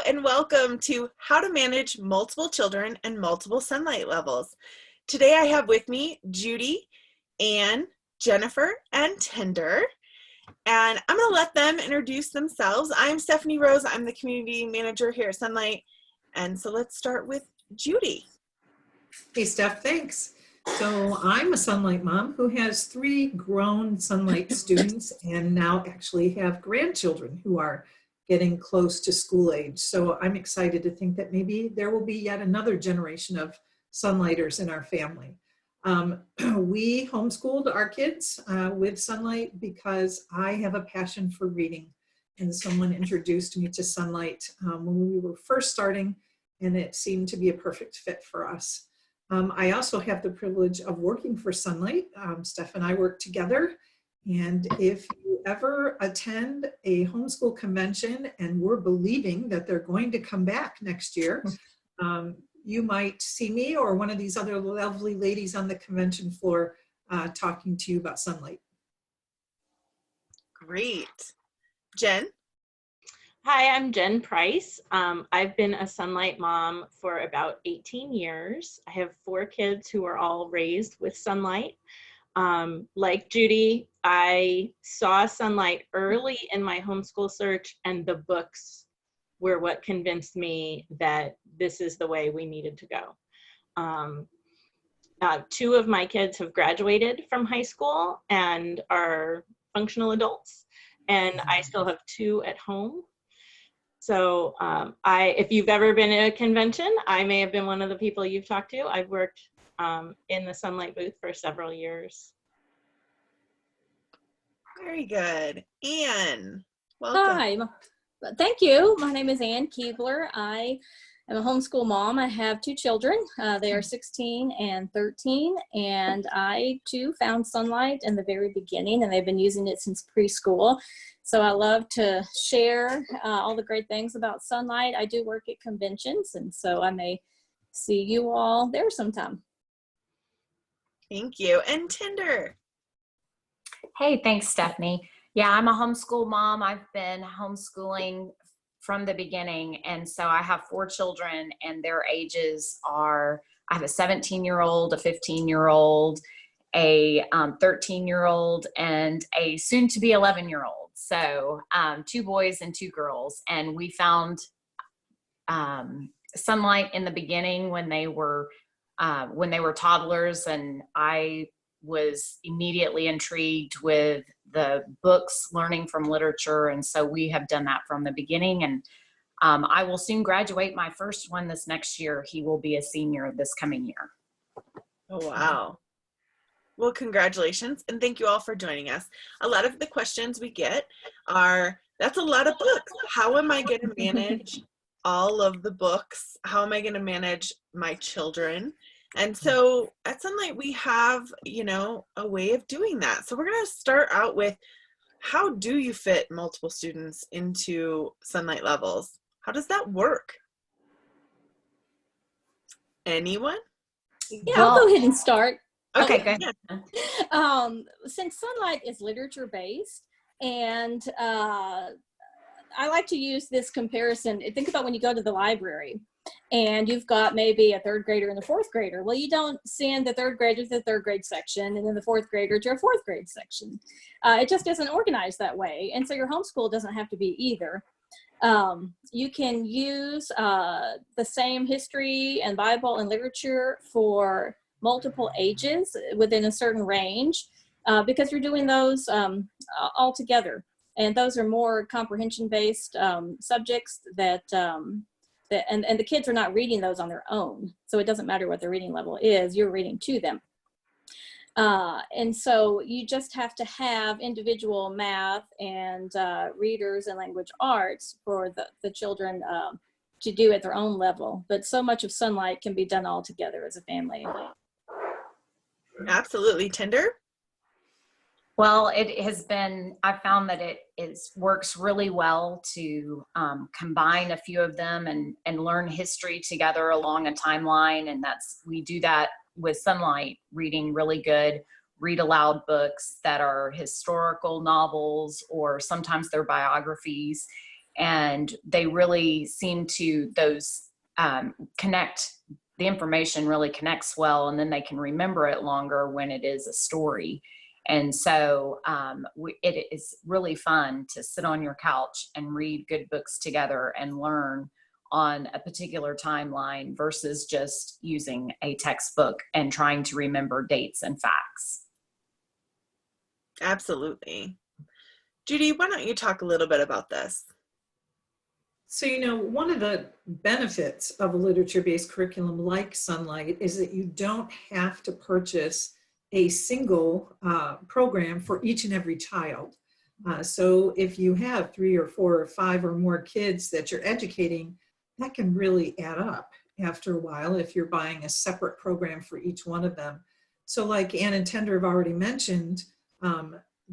and welcome to How to Manage Multiple Children and Multiple Sonlight Levels. Today I have with me Judy, Anne, Jennifer, and Tinder, and I'm going to let them introduce themselves. I'm Stephanie Rose. I'm the community manager here at Sonlight, and so let's start with Judy. Hey, Steph, thanks. So I'm a Sonlight mom who has 3 grown Sonlight students and now actually have grandchildren who are getting close to school age. So I'm excited to think that maybe there will be yet another generation of Sonlighters in our family. We homeschooled our kids with Sonlight because I have a passion for reading, and someone introduced me to Sonlight when we were first starting, and it seemed to be a perfect fit for us. I also have the privilege of working for Sonlight. Steph and I work together, and if you ever attend a homeschool convention and we're believing that they're going to come back next year, you might see me or one of these other lovely ladies on the convention floor talking to you about Sonlight. Great. Jen? Hi, I'm Jen Price. I've been a Sonlight mom for about 18 years. I have 4 kids who are all raised with Sonlight. Like Judy, I saw Sonlight early in my homeschool search, and the books were what convinced me that this is the way we needed to go. 2 of my kids have graduated from high school and are functional adults, and I still have 2 at home. So if you've ever been at a convention, I may have been one of the people you've talked to. I've worked in the Sonlight booth for several years. Very good. Anne, welcome. Hi, thank you. My name is Anne Keebler. I am a homeschool mom. I have 2 children. They are 16 and 13, and I too found Sonlight in the very beginning, and they've been using it since preschool. So I love to share all the great things about Sonlight. I do work at conventions, and so I may see you all there sometime. Thank you. And Tinder? Hey, thanks, Stephanie. Yeah, I'm a homeschool mom. I've been homeschooling from the beginning. And so I have 4 children, and their ages are, I have a 17-year-old, a 15-year-old, a 13-year-old, and a soon-to-be 11-year-old. So 2 boys and 2 girls. And we found Sonlight in the beginning when they were toddlers, and I was immediately intrigued with the books, learning from literature, and so we have done that from the beginning. And I will soon graduate my first one this next year. He will be a senior this coming year. Oh, wow. Well, congratulations, and thank you all for joining us. A lot of the questions we get are, that's a lot of books. How am I going to manage all of the books? How am I going to manage my children? And so at Sonlight, we have, a way of doing that. So we're going to start out with, how do you fit multiple students into Sonlight levels? How does that work? Anyone? Yeah, I'll go ahead and start. Okay, go ahead. Since Sonlight is literature based, and I like to use this comparison. Think about when you go to the library and you've got maybe a 3rd grader and a 4th grader. Well, you don't send the 3rd grader to the 3rd grade section and then the 4th grader to a 4th grade section. It just isn't organized that way. And so your homeschool doesn't have to be either. You can use the same history and Bible and literature for multiple ages within a certain range because you're doing those all together. And those are more comprehension-based subjects that the kids are not reading those on their own. So it doesn't matter what their reading level is, you're reading to them. And so you just have to have individual math and readers and language arts for the children to do at their own level. But so much of Sonlight can be done all together as a family. Absolutely. Tinder? Well, it has been, I found that it works really well to combine a few of them and learn history together along a timeline. And we do that with Sonlight, reading really good read aloud books that are historical novels, or sometimes they're biographies. And they really seem to, those connect, the information really connects well, and then they can remember it longer when it is a story. And so it is really fun to sit on your couch and read good books together and learn on a particular timeline versus just using a textbook and trying to remember dates and facts. Absolutely. Judy, why don't you talk a little bit about this? So, one of the benefits of a literature-based curriculum like Sonlight is that you don't have to purchase a single program for each and every child. So if you have 3 or 4 or 5 or more kids that you're educating, that can really add up after a while if you're buying a separate program for each one of them. So like Ann and Tender have already mentioned,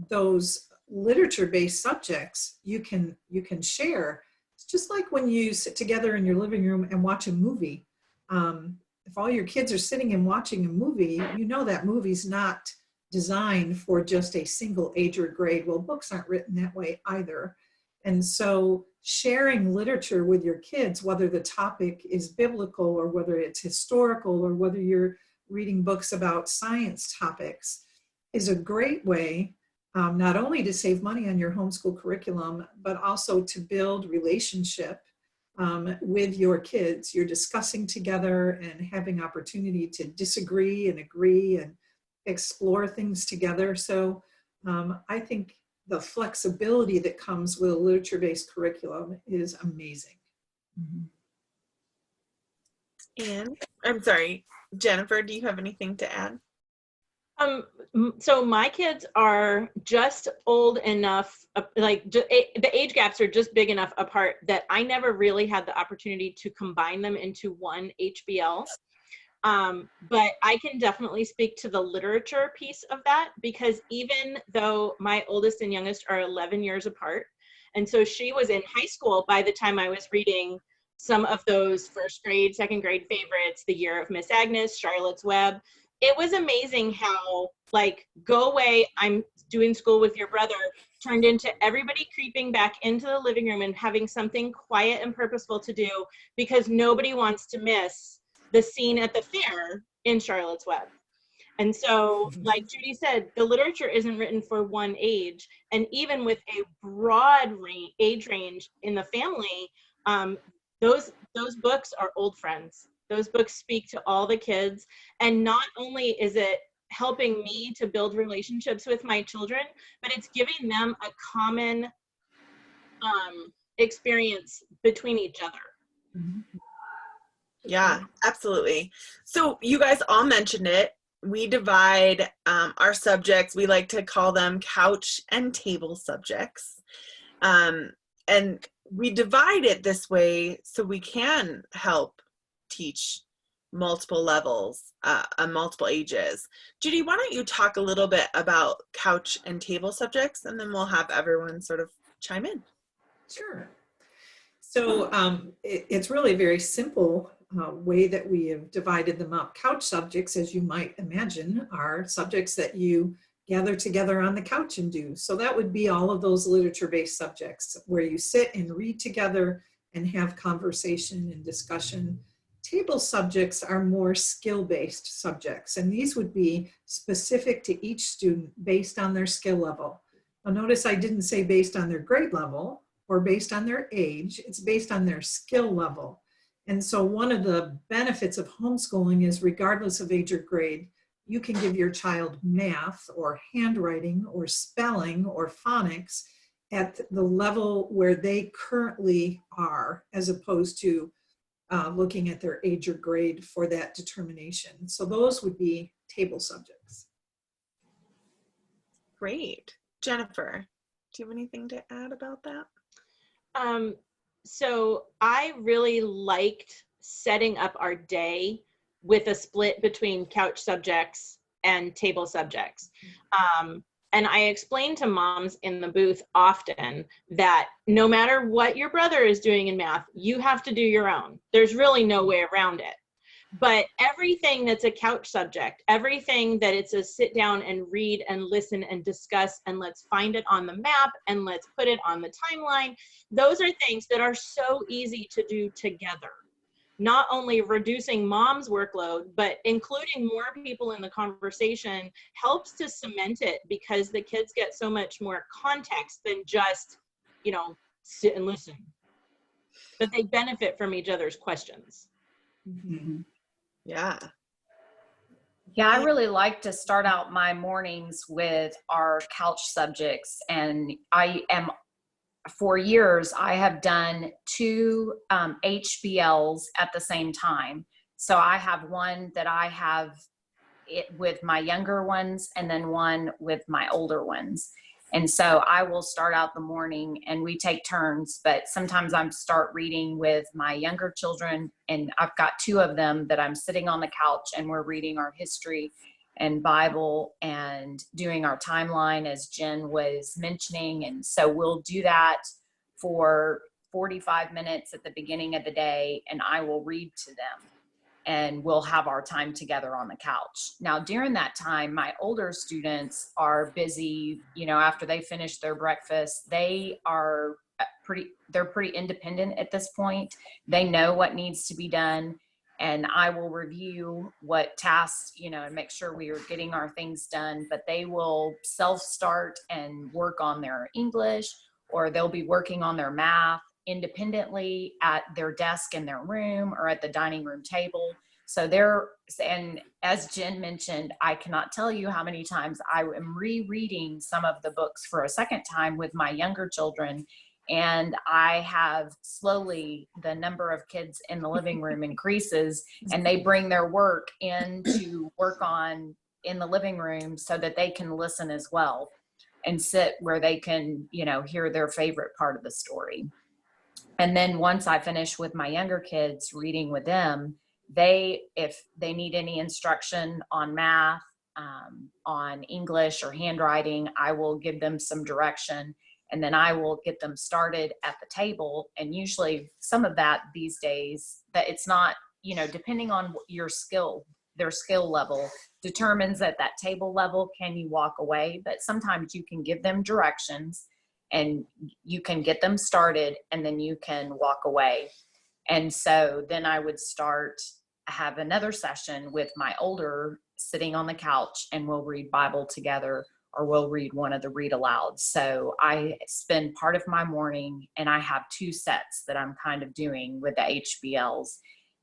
those literature-based subjects you can share. It's just like when you sit together in your living room and watch a movie. If all your kids are sitting and watching a movie, that movie's not designed for just a single age or grade. Well, books aren't written that way either. And so sharing literature with your kids, whether the topic is biblical or whether it's historical or whether you're reading books about science topics, is a great way not only to save money on your homeschool curriculum, but also to build relationship with your kids. You're discussing together and having opportunity to disagree and agree and explore things together. So I think the flexibility that comes with a literature-based curriculum is amazing. And I'm sorry, Jennifer, do you have anything to add? So my kids are just old enough, the age gaps are just big enough apart that I never really had the opportunity to combine them into one HBL. But I can definitely speak to the literature piece of that, because even though my oldest and youngest are 11 years apart, and so she was in high school by the time I was reading some of those first grade, second grade favorites, The Year of Miss Agnes, Charlotte's Web. It was amazing how, Go Away, I'm Doing School with Your Brother turned into everybody creeping back into the living room and having something quiet and purposeful to do, because nobody wants to miss the scene at the fair in Charlotte's Web. And so, like Judy said, the literature isn't written for one age. And even with a broad age range in the family, those books are old friends. Those books speak to all the kids. And not only is it helping me to build relationships with my children, but it's giving them a common experience between each other. Yeah, absolutely. So you guys all mentioned it. We divide our subjects. We like to call them couch and table subjects. And we divide it this way so we can help teach multiple levels, multiple ages. Judy, why don't you talk a little bit about couch and table subjects, and then we'll have everyone sort of chime in. Sure. So it's really a very simple way that we have divided them up. Couch subjects, as you might imagine, are subjects that you gather together on the couch and do. So that would be all of those literature-based subjects where you sit and read together and have conversation and discussion. Table subjects are more skill-based subjects, and these would be specific to each student based on their skill level. Now notice I didn't say based on their grade level or based on their age. It's based on their skill level. And so one of the benefits of homeschooling is, regardless of age or grade, you can give your child math or handwriting or spelling or phonics at the level where they currently are, as opposed to looking at their age or grade for that determination. So those would be table subjects. Great. Jennifer, do you have anything to add about that? So I really liked setting up our day with a split between couch subjects and table subjects. And I explain to moms in the booth often that no matter what your brother is doing in math, you have to do your own. There's really no way around it. But everything that's a couch subject, everything that it's a sit down and read and listen and discuss and let's find it on the map and let's put it on the timeline, those are things that are so easy to do together. Not only reducing mom's workload, but including more people in the conversation helps to cement it, because the kids get so much more context than just, you know, sit and listen. But they benefit from each other's questions. Mhm. Yeah. Yeah, I really like to start out my mornings with our couch subjects, and for years, I have done 2 HBLs at the same time. So I have one that I have it with my younger ones, and then one with my older ones. And so I will start out the morning and we take turns, but sometimes I start reading with my younger children, and I've got 2 of them that I'm sitting on the couch and we're reading our history and Bible and doing our timeline, as Jen was mentioning. And so we'll do that for 45 minutes at the beginning of the day, and I will read to them, and we'll have our time together on the couch. Now, during that time, my older students are busy, you know, after they finish their breakfast, they're pretty independent at this point. They know what needs to be done, and I will review what tasks, you know, and make sure we are getting our things done, but they will self-start and work on their English, or they'll be working on their math independently at their desk in their room or at the dining room table. So and as Jen mentioned, I cannot tell you how many times I am rereading some of the books for a second time with my younger children. And I have slowly, the number of kids in the living room increases, and they bring their work in to work on in the living room so that they can listen as well and sit where they can, you know, hear their favorite part of the story. And then once I finish with my younger kids reading with them, if they need any instruction on math, on English or handwriting, I will give them some direction, and then I will get them started at the table. And usually some of that these days, that it's not, you know, depending on their skill level determines at that table level, can you walk away? But sometimes you can give them directions and you can get them started, and then you can walk away. And so then I would have another session with my older sitting on the couch, and we'll read Bible together, or we'll read one of the read alouds. So I spend part of my morning, and I have 2 sets that I'm kind of doing with the HBLs.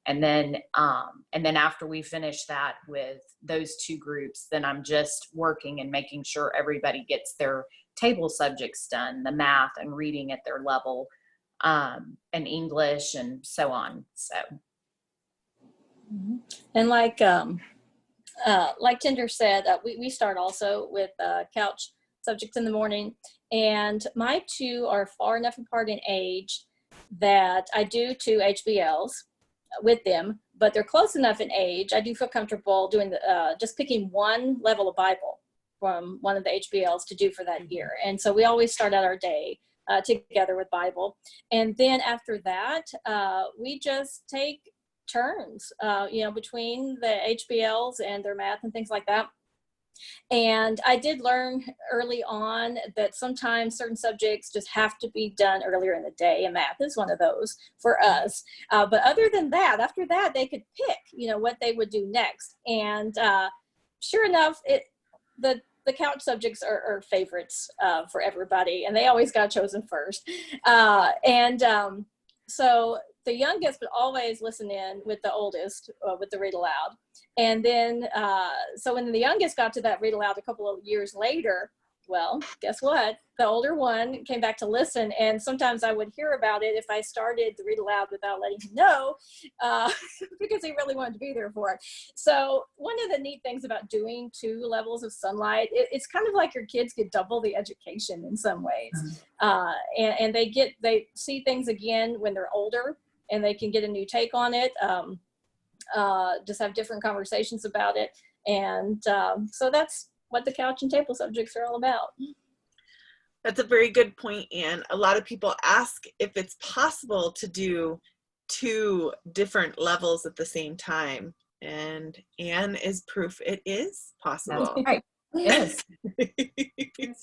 And then after we finish that with those 2 groups, then I'm just working and making sure everybody gets their table subjects done, the math and reading at their level, and English and so on. So. And like Tinder said, we start also with couch subjects in the morning, and my 2 are far enough apart in age that I do 2 HBLs with them, but they're close enough in age. I do feel comfortable doing just picking one level of Bible from one of the HBLs to do for that year. And so we always start out our day together with Bible. And then after that, we just take turns, you know, between the HBLs and their math and things like that. And I did learn early on that sometimes certain subjects just have to be done earlier in the day, and math is one of those for us. But other than that, after that, they could pick, you know, what they would do next. And sure enough, the couch subjects are favorites for everybody, and they always got chosen first. So the youngest would always listen in with the oldest with the read aloud. And then, so when the youngest got to that read aloud a couple of years later, well, guess what? The older one came back to listen, and sometimes I would hear about it if I started the read aloud without letting him know, because he really wanted to be there for it. So one of the neat things about doing 2 levels of Sonlight, it's kind of like your kids get double the education in some ways. And they see things again when they're older, and they can get a new take on it, just have different conversations about it. And so that's what the couch and table subjects are all about. That's a very good point, Anne. A lot of people ask if it's possible to do two different levels at the same time. And Anne is proof it is possible. Right. It is.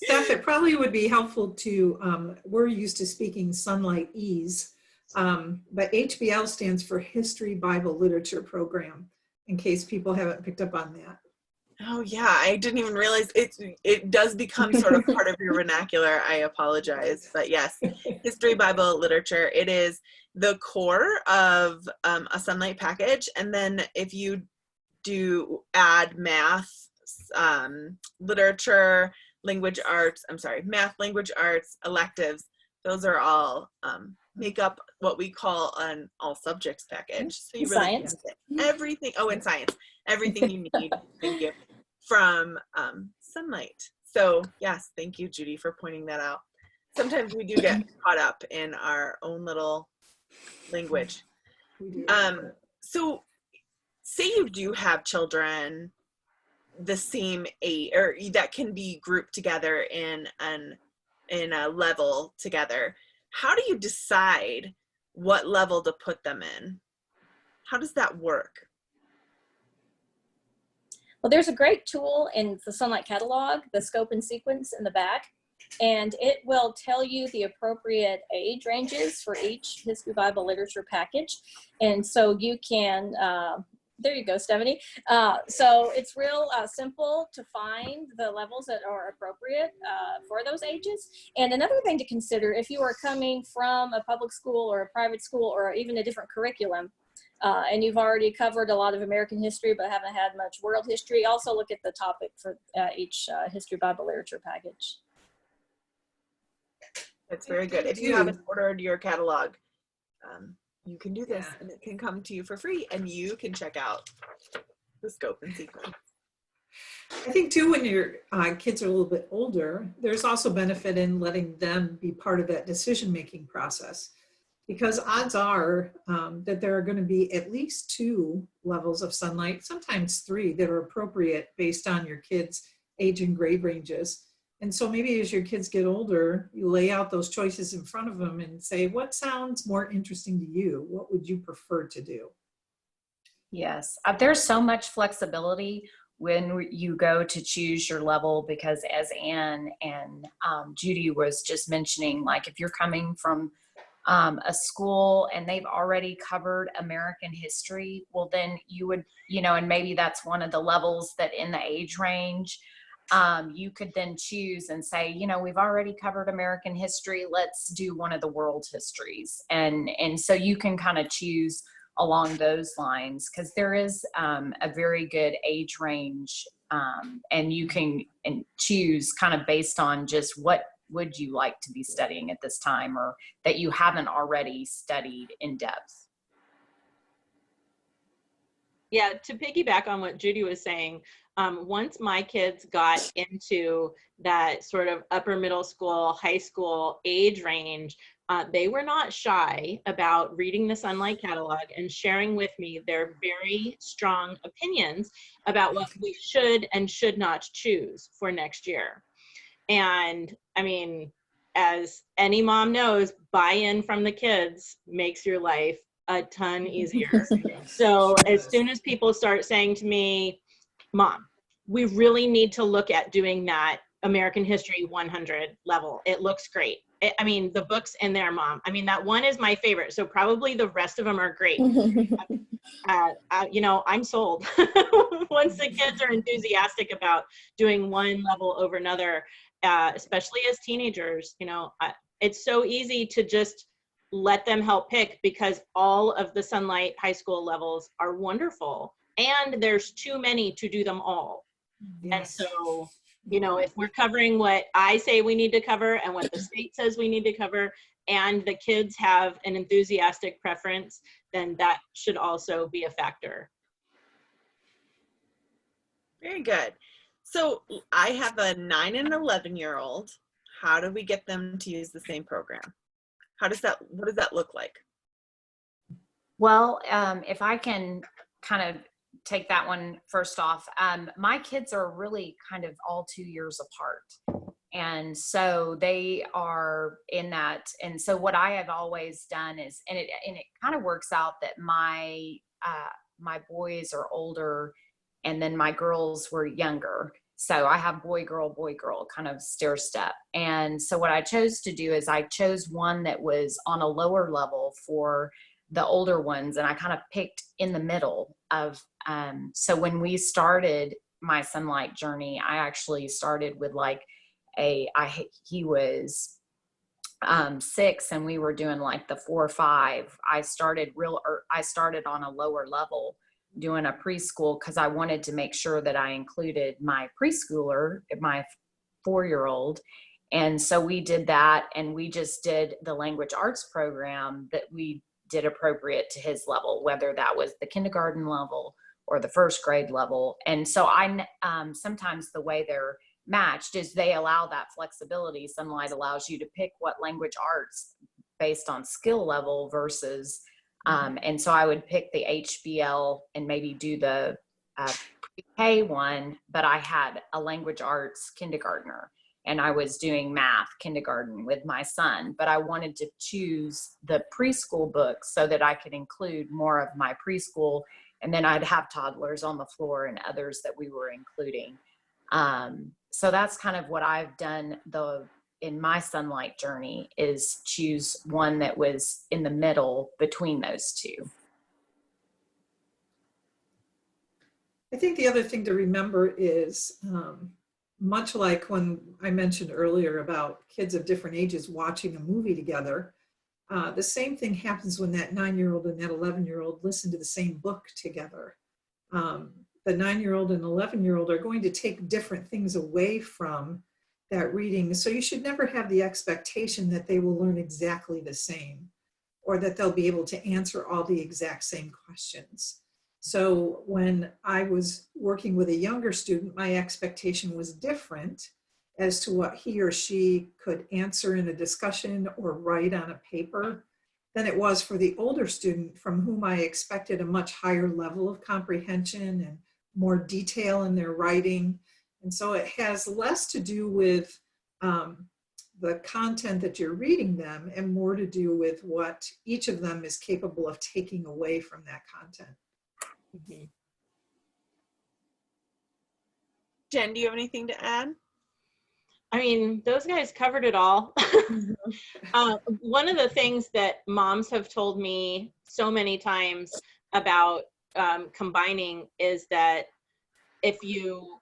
Steph, it probably would be helpful to, we're used to speaking Sonlight Ease, but HBL stands for History Bible Literature Program, in case people haven't picked up on that. Oh yeah, I didn't even realize it does become sort of part of your vernacular. I apologize, but yes, History Bible Literature, it is the core of a Sonlight package. And then if you do add math, literature, math, language arts, electives, those are all make up what we call an all subjects package. So you really Science. get everything. Oh, and science, everything you need. Thank you. From Sonlight. So yes, thank you, Judy, for pointing that out. Sometimes we do get caught up in our own little language. So say you do have children the same age, or that can be grouped together in a level together. How do you decide what level to put them in? How does that work? Well, there's a great tool in the Sonlight Catalog, the scope and sequence in the back, and it will tell you the appropriate age ranges for each History Bible Literature package. And so you can, there you go, Stephanie. So it's real simple to find the levels that are appropriate for those ages. And another thing to consider, if you are coming from a public school or a private school or even a different curriculum, and you've already covered a lot of American history but haven't had much world history, also look at the topic for each History Bible Literature package. That's very good. If you haven't ordered your catalog, you can do this, and it can come to you for free, and you can check out the scope and sequence. I think too, when your kids are a little bit older, there's also benefit in letting them be part of that decision-making process, because odds are that there are going to be at least 2 levels of Sonlight, sometimes 3, that are appropriate based on your kids' age and grade ranges. And so maybe as your kids get older, you lay out those choices in front of them and say, what sounds more interesting to you? What would you prefer to do? Yes, there's so much flexibility when you go to choose your level, because as Anne and Judy was just mentioning, like if you're coming from a school and they've already covered American history, well then you would, and maybe that's one of the levels that in the age range, you could then choose and say, we've already covered American history, let's do one of the world histories. And so you can kind of choose along those lines, because there is a very good age range, and you can choose kind of based on just what would you like to be studying at this time, or that you haven't already studied in depth. Yeah, to piggyback on what Judy was saying, once my kids got into that sort of upper middle school, high school age range, they were not shy about reading the Sonlight Catalog and sharing with me their very strong opinions about what we should and should not choose for next year. And I mean, as any mom knows, buy-in from the kids makes your life a ton easier. So as soon as people start saying to me, Mom, we really need to look at doing that American History 100 level. It looks great. I mean, the book's in there, Mom. I mean, that one is my favorite. So probably the rest of them are great. I'm sold. Once the kids are enthusiastic about doing one level over another, especially as teenagers, it's so easy to just let them help pick, because all of the Sonlight high school levels are wonderful, and there's too many to do them all. Yes. And so, if we're covering what I say we need to cover and what the state says we need to cover, and the kids have an enthusiastic preference, then that should also be a factor. Very good. So I have a 9 and 11-year-old. How do we get them to use the same program? What does that look like? Well, if I can kind of take that one first off, my kids are really kind of all 2 years apart. And so they are in that. And so what I have always done is, and it kind of works out that my boys are older and then my girls were younger. So I have boy, girl, kind of stair step. And so what I chose to do is I chose one that was on a lower level for the older ones. And I kind of picked in the middle of, so when we started my Sonlight Journey, I actually started with like he was 6 and we were doing like the 4 or 5. I started on a lower level doing a preschool because I wanted to make sure that I included my preschooler, my 4-year-old. And so we did that, and we just did the language arts program that we did appropriate to his level, whether that was the kindergarten level or the 1st grade level. And so I sometimes the way they're matched is they allow that flexibility. Sonlight allows you to pick what language arts based on skill level versus and so I would pick the HBL and maybe do the pre-K one, but I had a language arts kindergartner and I was doing math kindergarten with my son, but I wanted to choose the preschool books so that I could include more of my preschool, and then I'd have toddlers on the floor and others that we were including. So that's kind of what I've done in my Sonlight Journey, is choose one that was in the middle between those two. I think the other thing to remember is, much like when I mentioned earlier about kids of different ages watching a movie together, the same thing happens when that 9-year-old and that 11-year-old listen to the same book together. The 9-year-old and 11-year-old are going to take different things away from that reading. So you should never have the expectation that they will learn exactly the same or that they'll be able to answer all the exact same questions. So when I was working with a younger student, my expectation was different as to what he or she could answer in a discussion or write on a paper than it was for the older student, from whom I expected a much higher level of comprehension and more detail in their writing. And so it has less to do with the content that you're reading them and more to do with what each of them is capable of taking away from that content. Mm-hmm. Jen, do you have anything to add? I mean, those guys covered it all. One of the things that moms have told me so many times about combining is that if you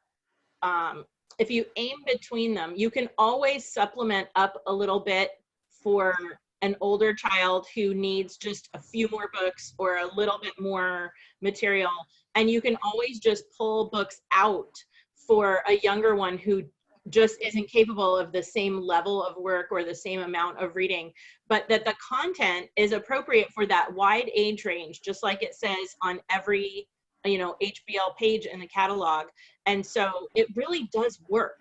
aim between them, you can always supplement up a little bit for an older child who needs just a few more books or a little bit more material. And you can always just pull books out for a younger one who just isn't capable of the same level of work or the same amount of reading, but that the content is appropriate for that wide age range, just like it says on every HBL page in the catalog. And so it really does work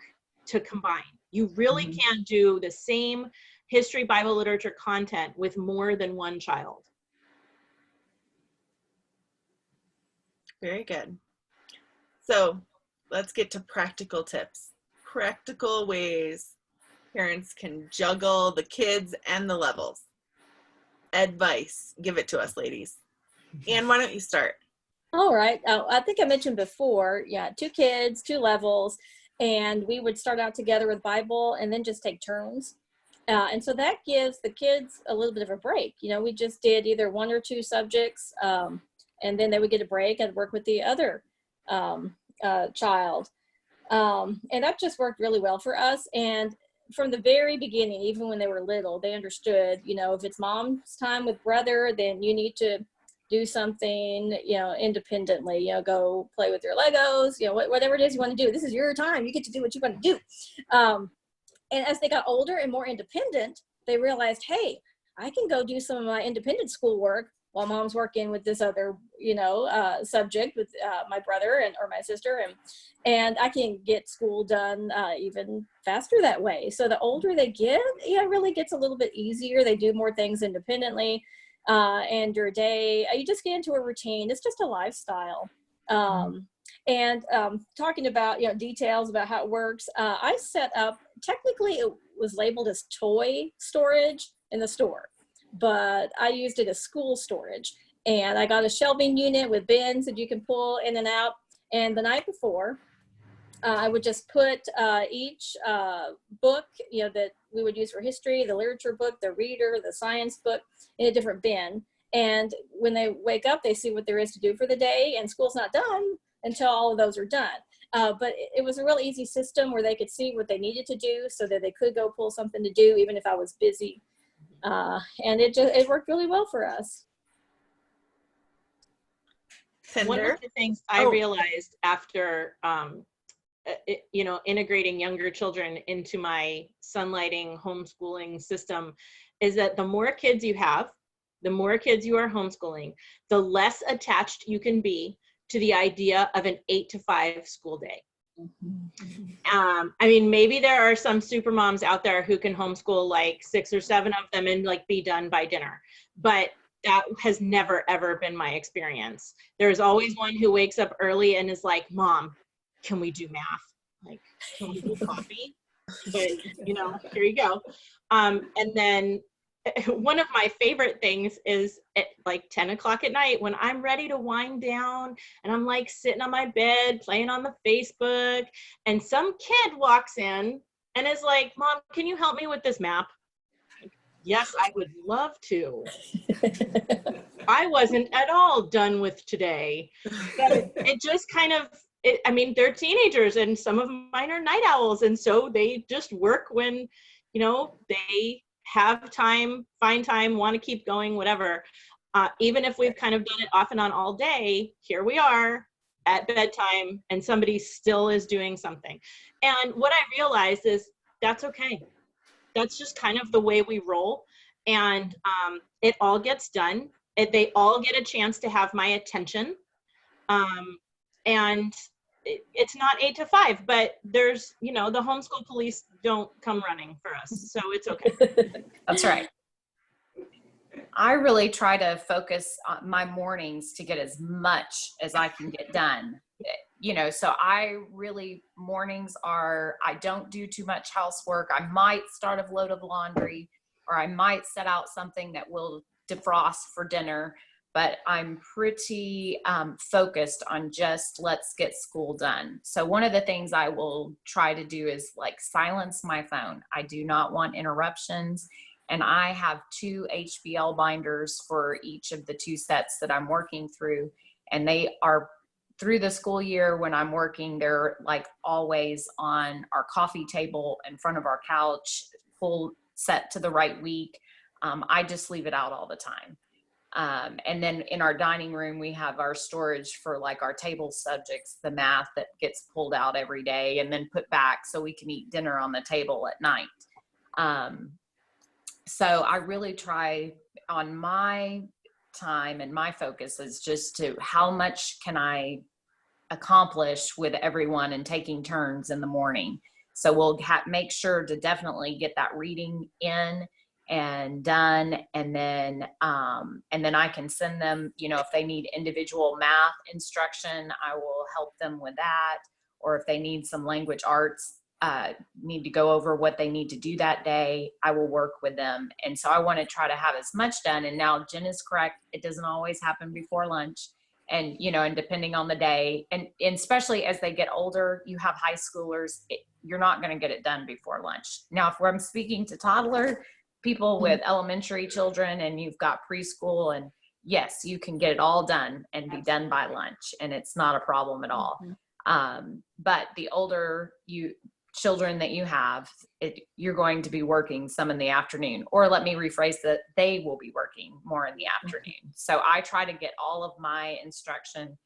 to combine. You really can do the same history, Bible, literature content with more than one child. Very good. So let's get to practical tips. Practical ways parents can juggle the kids and the levels. Advice. Give it to us, ladies. Anne, why don't you start? All right. I think I mentioned before, 2 kids, 2 levels, and we would start out together with Bible and then just take turns. And so that gives the kids a little bit of a break. We just did either 1 or 2 subjects, and then they would get a break and work with the other child. And that just worked really well for us. And from the very beginning, even when they were little, they understood, if it's mom's time with brother, then you need to do something, independently, go play with your Legos, whatever it is you want to do. This is your time. You get to do what you want to do. And as they got older and more independent, they realized, hey, I can go do some of my independent schoolwork while mom's working with this other, subject with my brother or my sister. And I can get school done even faster that way. So the older they get, it really gets a little bit easier. They do more things independently. And your day, you just get into a routine. It's just a lifestyle. And talking about, details about how it works, I set up, technically it was labeled as toy storage in the store, but I used it as school storage. And I got a shelving unit with bins that you can pull in and out. And the night before, I would just put each book, that we would use for history, the literature book, the reader, the science book, in a different bin. And when they wake up, they see what there is to do for the day, and school's not done until all of those are done. But it was a real easy system where they could see what they needed to do so that they could go pull something to do, even if I was busy. And it worked really well for us. One of the things I realized after, integrating younger children into my sunlighting homeschooling system is that the more kids you have, the more kids you are homeschooling, the less attached you can be to the idea of an 8 to 5 school day. I mean, maybe there are some super moms out there who can homeschool like 6 or 7 of them and like be done by dinner, but that has never, ever been my experience. There's always one who wakes up early and is like, Mom, can we do math? Like, can we do coffee? But, here you go. And then one of my favorite things is at like 10 o'clock at night when I'm ready to wind down and I'm like sitting on my bed, playing on the Facebook, and some kid walks in and is like, Mom, can you help me with this map? Yes, I would love to. I wasn't at all done with today. But it just kind of, they're teenagers and some of mine are night owls. And so they just work when, they have time, find time, want to keep going, whatever. Even if we've kind of done it off and on all day, here we are at bedtime and somebody still is doing something. And what I realized is that's okay. That's just kind of the way we roll. And it all gets done. They all get a chance to have my attention. And it's not 8 to 5, but there's, the homeschool police don't come running for us. So it's okay. That's right. I really try to focus on my mornings to get as much as I can get done. So mornings I don't do too much housework. I might start a load of laundry, or I might set out something that will defrost for dinner, but I'm pretty focused on just let's get school done. So one of the things I will try to do is like silence my phone. I do not want interruptions. And I have 2 HBL binders for each of the 2 sets that I'm working through. And they are through the school year when I'm working, they're like always on our coffee table in front of our couch, full set to the right week. I just leave it out all the time. And then in our dining room, we have our storage for like our table subjects, the math that gets pulled out every day and then put back so we can eat dinner on the table at night. So I really try on my time, and my focus is just to how much can I accomplish with everyone and taking turns in the morning. So we'll make sure to definitely get that reading in and done. And then I can send them, if they need individual math instruction, I will help them with that. Or if they need some language arts, need to go over what they need to do that day, I will work with them. And so I want to try to have as much done. And now Jen is correct. It doesn't always happen before lunch. And, and depending on the day, and especially as they get older, you have high schoolers, you're not going to get it done before lunch. Now, if I'm speaking to toddler people with elementary children and you've got preschool, and yes, you can get it all done and be done by lunch, and it's not a problem at all. But the older children that you have, you're going to be working some in the afternoon, or let me rephrase that, they will be working more in the afternoon. So I try to get all of my instruction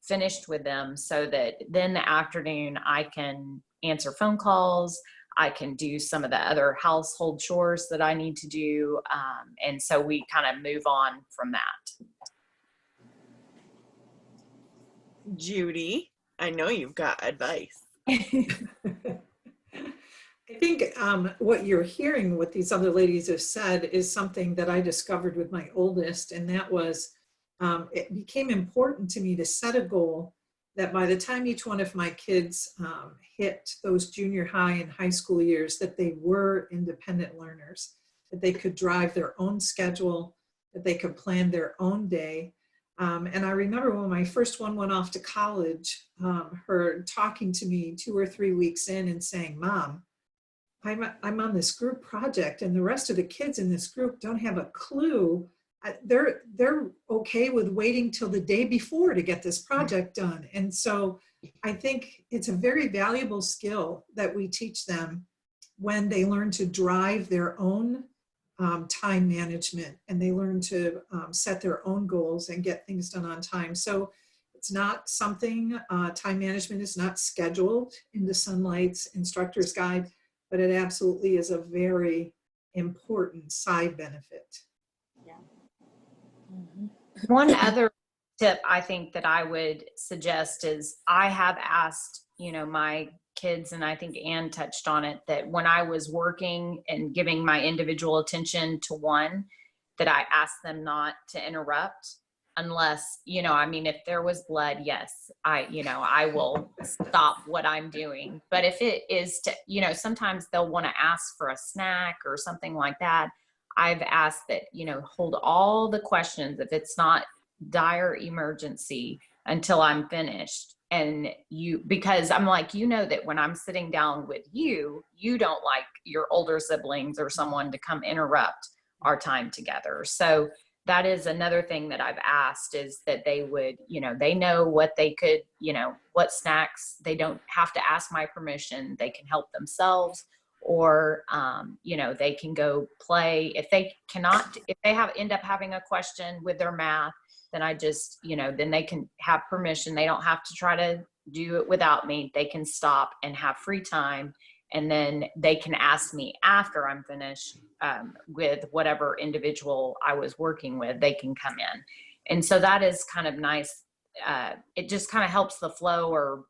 finished with them so that then the afternoon I can answer phone calls, I can do some of the other household chores that I need to do. And so we kind of move on from that. Judy, I know you've got advice. I think what you're hearing, what these other ladies have said, is something that I discovered with my oldest, and that was it became important to me to set a goal that by the time each one of my kids hit those junior high and high school years, that they were independent learners, that they could drive their own schedule, that they could plan their own day. And I remember when my first one went off to college, her talking to me 2 or 3 weeks in and saying, "Mom, I'm on this group project and the rest of the kids in this group don't have a clue. They're okay with waiting till the day before to get this project done." And so I think it's a very valuable skill that we teach them when they learn to drive their own time management, and they learn to set their own goals and get things done on time. So it's not something, time management is not scheduled in the Sonlight's instructor's guide, but it absolutely is a very important side benefit. Yeah. One other tip I think that I would suggest is I have asked, my kids, and I think Anne touched on it, that when I was working and giving my individual attention to one, that I asked them not to interrupt unless, if there was blood, yes, I will stop what I'm doing. But if it is to, sometimes they'll want to ask for a snack or something like that. I've asked that, hold all the questions if it's not dire emergency until I'm finished. And because I'm like, that when I'm sitting down with you don't like your older siblings or someone to come interrupt our time together. So that is another thing that I've asked, is that they would, they know what they could, what snacks, they don't have to ask my permission. They can help themselves, or, they can go play. If they end up having a question with their math, then I just, then they can have permission. They don't have to try to do it without me. They can stop and have free time. And then they can ask me after I'm finished with whatever individual I was working with. They can come in. And so that is kind of nice. It just kind of helps the flow, or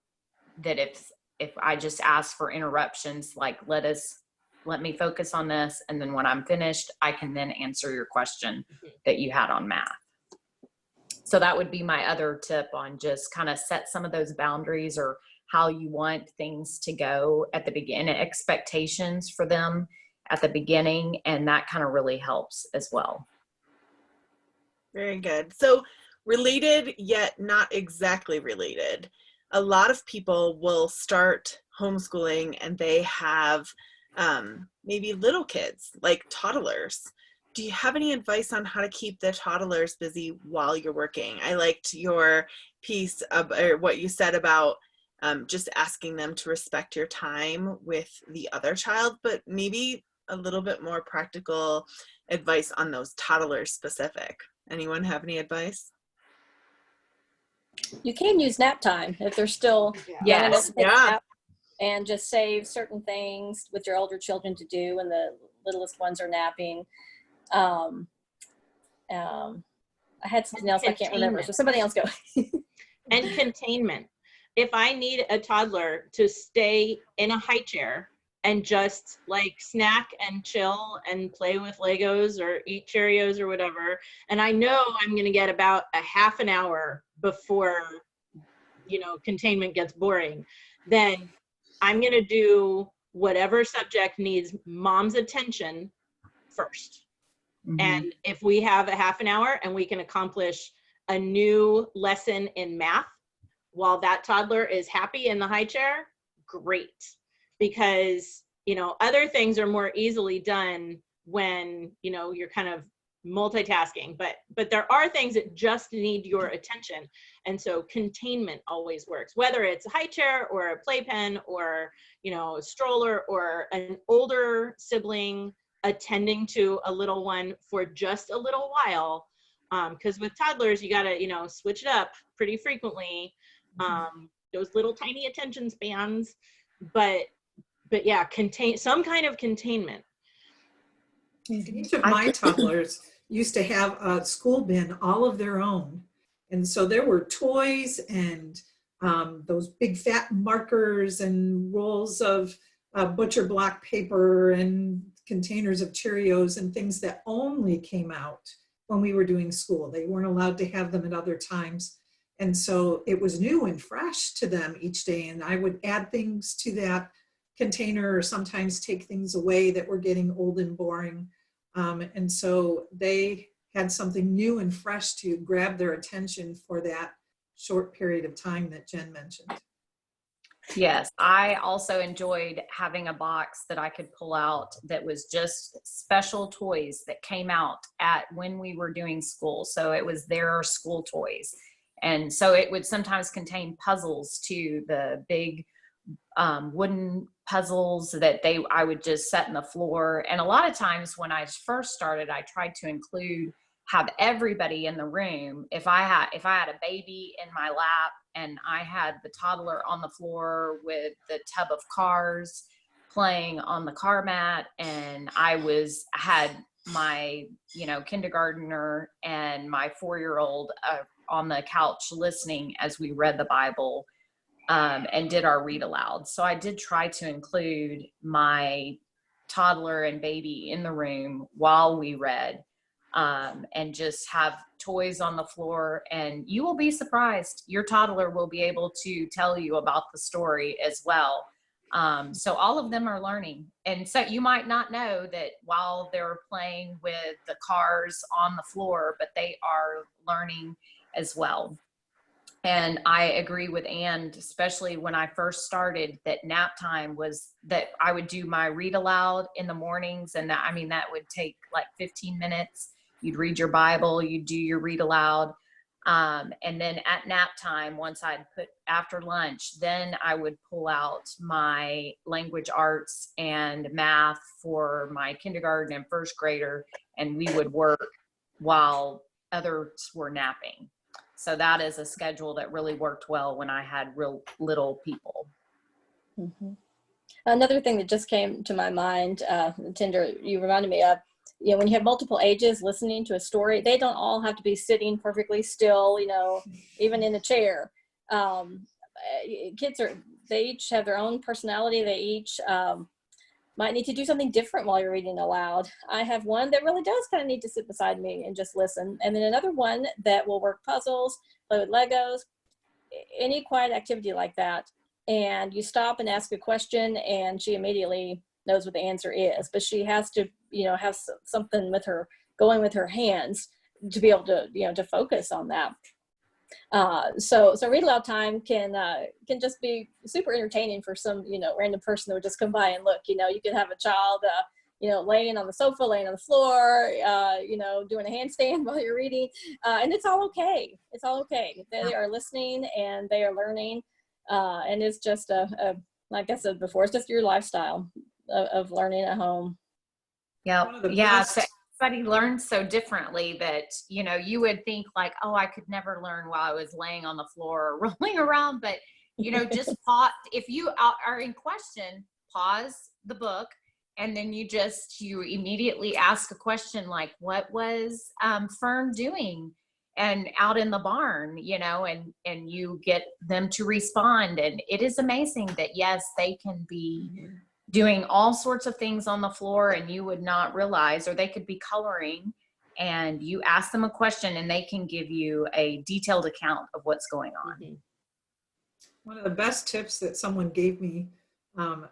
that if I just ask for interruptions, like let me focus on this. And then when I'm finished, I can then answer your question that you had on math. So that would be my other tip on just kind of set some of those boundaries, or how you want things to go at the beginning, expectations for them at the beginning. And that kind of really helps as well. Very good. So related, yet not exactly related. A lot of people will start homeschooling and they have maybe little kids, like toddlers. Do you have any advice on how to keep the toddlers busy while you're working? I liked your piece or what you said about just asking them to respect your time with the other child, but maybe a little bit more practical advice on those toddlers specific. Anyone have any advice? You can use Naptime if they're still young enough to take a nap, and just save certain things with your older children to do when the littlest ones are napping. I had something else I can't remember, so somebody else go. And containment. If I need a toddler to stay in a high chair and just like snack and chill and play with Legos or eat Cheerios or whatever, and I know I'm going to get about a half an hour before, containment gets boring, then I'm going to do whatever subject needs mom's attention first. Mm-hmm. And if we have a half an hour and we can accomplish a new lesson in math while that toddler is happy in the high chair, great. Because, other things are more easily done when, you're kind of multitasking, but there are things that just need your attention. And so containment always works, whether it's a high chair or a playpen or, a stroller or an older sibling attending to a little one for just a little while. Because with toddlers, you gotta, switch it up pretty frequently. Those little tiny attention spans, but yeah, some kind of containment. Each of my toddlers used to have a school bin all of their own. And so there were toys and those big fat markers and rolls of butcher block paper and containers of Cheerios and things that only came out when we were doing school. They weren't allowed to have them at other times. And so it was new and fresh to them each day. And I would add things to that container or sometimes take things away that were getting old and boring. And so they had something new and fresh to grab their attention for that short period of time that Jen mentioned. Yes, I also enjoyed having a box that I could pull out that was just special toys that came out at when we were doing school. So it was their school toys. And so it would sometimes contain puzzles too, the big wooden puzzles that I would just set in the floor. And a lot of times when I first started, I tried to have everybody in the room. If I had a baby in my lap and I had the toddler on the floor with the tub of cars playing on the car mat, and I had my, kindergartner and my 4-year-old on the couch listening as we read the Bible and did our read aloud. So I did try to include my toddler and baby in the room while we read, and just have toys on the floor. And you will be surprised. Your toddler will be able to tell you about the story as well. So all of them are learning. And so you might not know that while they're playing with the cars on the floor, but they are learning as well. And I agree with Ann, especially when I first started, that nap time was that I would do my read aloud in the mornings. And that would take like 15 minutes. You'd read your Bible, you'd do your read aloud. And then at nap time, once I'd put after lunch, then I would pull out my language arts and math for my kindergarten and first grader. And we would work while others were napping. So that is a schedule that really worked well when I had real little people. Mm-hmm. Another thing that just came to my mind, Tinder, you reminded me of, when you have multiple ages listening to a story, they don't all have to be sitting perfectly still, even in a chair. Kids they each have their own personality. They each might need to do something different while you're reading aloud. I have one that really does kind of need to sit beside me and just listen. And then another one that will work puzzles, play with Legos, any quiet activity like that. And you stop and ask a question and she immediately knows what the answer is, but she has to, have something with her, going with her hands to be able to, to focus on that. So read aloud time can just be super entertaining for some, random person that would just come by and look. You could have a child, laying on the sofa, laying on the floor, doing a handstand while you're reading, and it's all okay. It's all okay. They are listening and they are learning, and it's just like I said before, it's just your lifestyle of learning at home. Yeah. So everybody learns so differently that, you would think like, oh, I could never learn while I was laying on the floor or rolling around. But, just pause. If you are in question, pause the book. And then you immediately ask a question like, what was Fern doing and out in the barn, and you get them to respond. And it is amazing that, yes, they can be doing all sorts of things on the floor and you would not realize, or they could be coloring and you ask them a question and they can give you a detailed account of what's going on. Mm-hmm. One of the best tips that someone gave me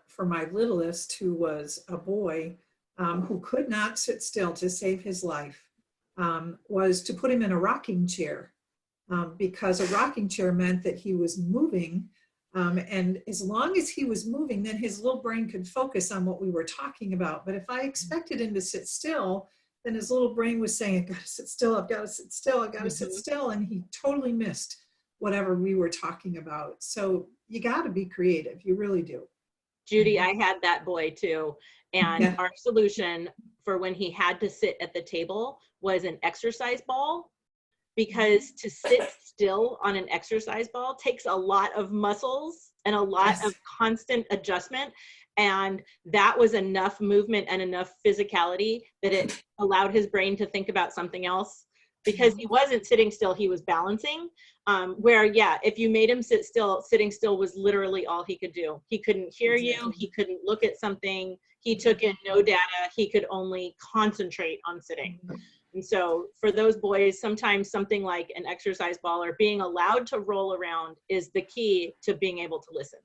for my littlest, who was a boy who could not sit still to save his life, was to put him in a rocking chair, because a rocking chair meant that he was moving. And as long as he was moving, then his little brain could focus on what we were talking about. But if I expected him to sit still, then his little brain was saying, I've got to sit still, I've got to sit still, I've got to sit still. And he totally missed whatever we were talking about. So you got to be creative. You really do. Judy, I had that boy too. And our solution for when he had to sit at the table was an exercise ball. Because to sit still on an exercise ball takes a lot of muscles and a lot of constant adjustment. And that was enough movement and enough physicality that it allowed his brain to think about something else. Because he wasn't sitting still, he was balancing. If you made him sit still, sitting still was literally all he could do. He couldn't hear you, he couldn't look at something, he took in no data, he could only concentrate on sitting. And so for those boys, sometimes something like an exercise ball or being allowed to roll around is the key to being able to listen.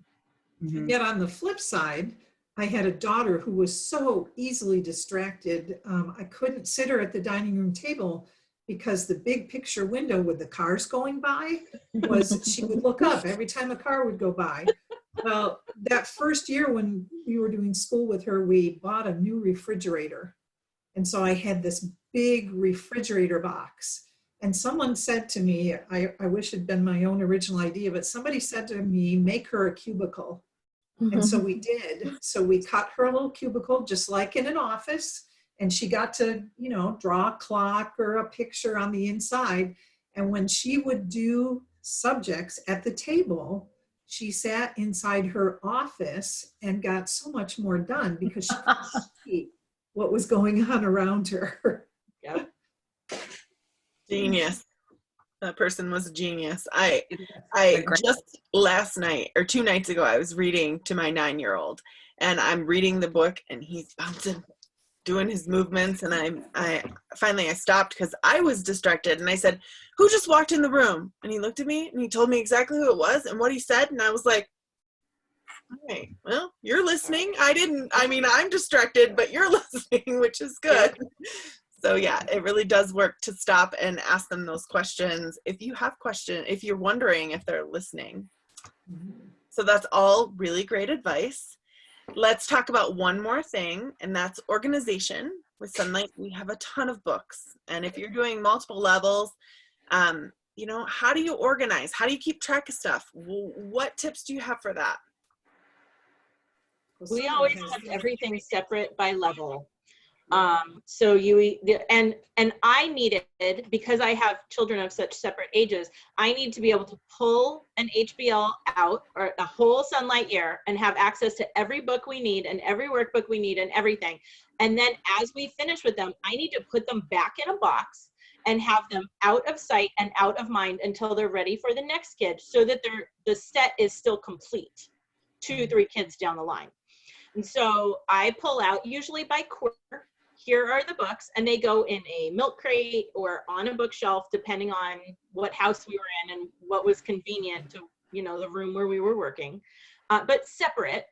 Mhm. Yet on the flip side, I had a daughter who was so easily distracted. I couldn't sit her at the dining room table because the big picture window with the cars going by was, she would look up every time a car would go by. Well, that first year when we were doing school with her, we bought a new refrigerator. And so I had this big refrigerator box. And someone said to me, I wish it had been my own original idea, but somebody said to me, make her a cubicle. And so we did. So we cut her a little cubicle, just like in an office. And she got to, you know, draw a clock or a picture on the inside. And when she would do subjects at the table, she sat inside her office and got so much more done because she could see what was going on around her. Yep. Genius. That person was a genius. I Agree. just last night or 2 nights ago, I was reading to my 9-year-old, and I'm reading the book and he's bouncing, doing his movements. And I finally stopped because I was distracted, and I said, who just walked in the room? And he looked at me and he told me exactly who it was and what he said. And I was like, okay, well, you're listening. I'm distracted, but you're listening, which is good. So yeah, it really does work to stop and ask them those questions. If you have questions, if you're wondering if they're listening. So that's all really great advice. Let's talk about one more thing, and that's organization. With Sonlight, we have a ton of books. And if you're doing multiple levels, you know, how do you organize? How do you keep track of stuff? What tips do you have for that? We always kept everything separate by level. So and I needed, because I have children of such separate ages, I need to be able to pull an HBL out, or a whole Sonlight year, and have access to every book we need and every workbook we need and everything. And then as we finish with them, I need to put them back in a box and have them out of sight and out of mind until they're ready for the next kid, so that the set is still complete 2-3 kids down the line. And so I pull out, usually by quarter, here are the books, and they go in a milk crate or on a bookshelf, depending on what house we were in and what was convenient to, you know, the room where we were working, but separate.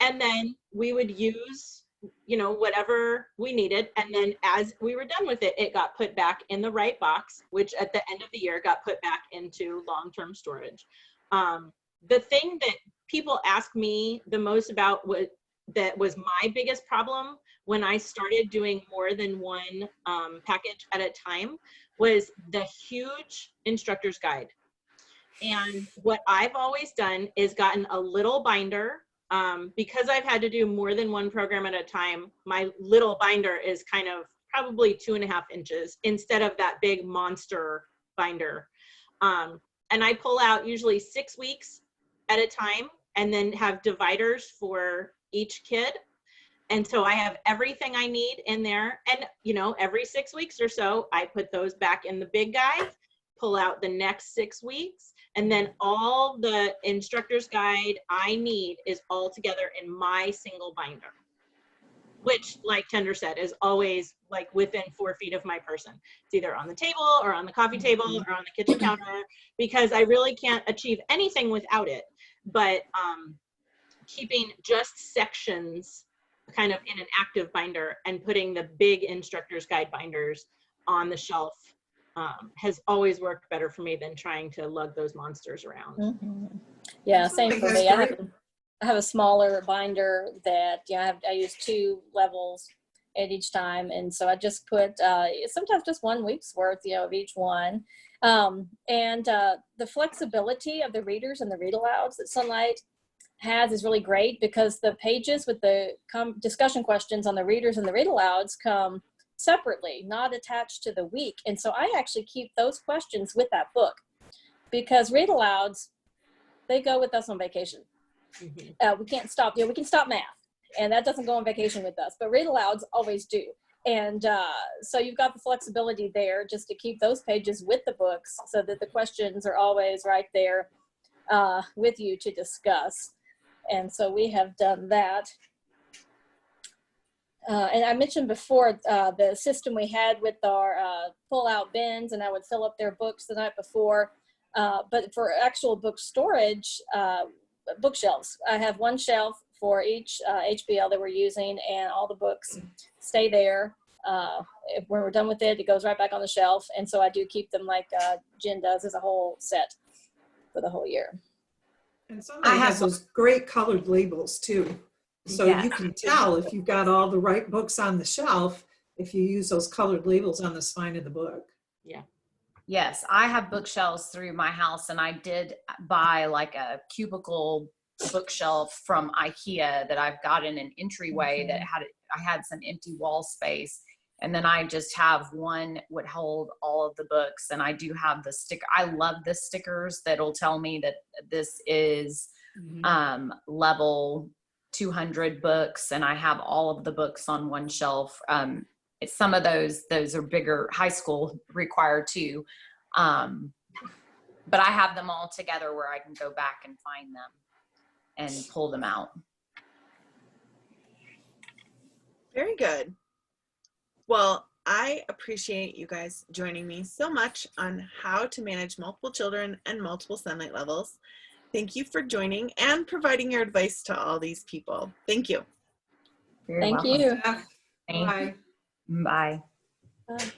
And then we would use, you know, whatever we needed. And then as we were done with it, it got put back in the right box, which at the end of the year got put back into long-term storage. The thing that people ask me the most about that was my biggest problem when I started doing more than one package at a time was the huge instructor's guide. And what I've always done is gotten a little binder, because I've had to do more than one program at a time. My little binder is kind of probably 2.5 inches instead of that big monster binder. And I pull out usually 6 weeks at a time, and then have dividers for each kid. And so I have everything I need in there. And, you know, every 6 weeks or so, I put those back in the big guide, pull out the next 6 weeks, and then all the instructor's guide I need is all together in my single binder, which, like Tender said, is always like within 4 feet of my person. It's either on the table or on the coffee table or on the kitchen counter, because I really can't achieve anything without it. But keeping just sections kind of in an active binder and putting the big instructor's guide binders on the shelf has always worked better for me than trying to lug those monsters around. Yeah, same for me. I have a smaller binder that, yeah, I use 2 levels at each time. And so I just put sometimes just 1 week's worth, you know, of each one. And the flexibility of the readers and the read alouds that Sonlight has is really great, because the pages with the discussion questions on the readers and the read alouds come separately, not attached to the week. And so I actually keep those questions with that book, because read alouds, they go with us on vacation. We can't stop, you know, we can stop math, and that doesn't go on vacation with us, but read alouds always do. And so you've got the flexibility there just to keep those pages with the books, so that the questions are always right there with you to discuss. And so we have done that. And I mentioned before the system we had with our pull-out bins, and I would fill up their books the night before. But for actual book storage, bookshelves, I have one shelf for each HBL that we're using, and all the books stay there. When we're done with it, it goes right back on the shelf. And so I do keep them like Jen does, as a whole set for the whole year. And Sonlight has those great colored labels too. So you can tell if you've got all the right books on the shelf if you use those colored labels on the spine of the book. Yeah. Yes, I have bookshelves through my house, and I did buy like a cubicle bookshelf from IKEA that I've got in an entryway that I had some empty wall space, and then I just have one would hold all of the books, and I do have the sticker. I love the stickers that'll tell me that this is level 200 books, and I have all of the books on one shelf. Some of those are bigger, high school required too. But I have them all together where I can go back and find them and pull them out. Very good. Well, I appreciate you guys joining me so much on how to manage multiple children and multiple Sonlight levels. Thank you for joining and providing your advice to all these people. Thank you. You're Thank welcome. you. Bye. Bye. Bye.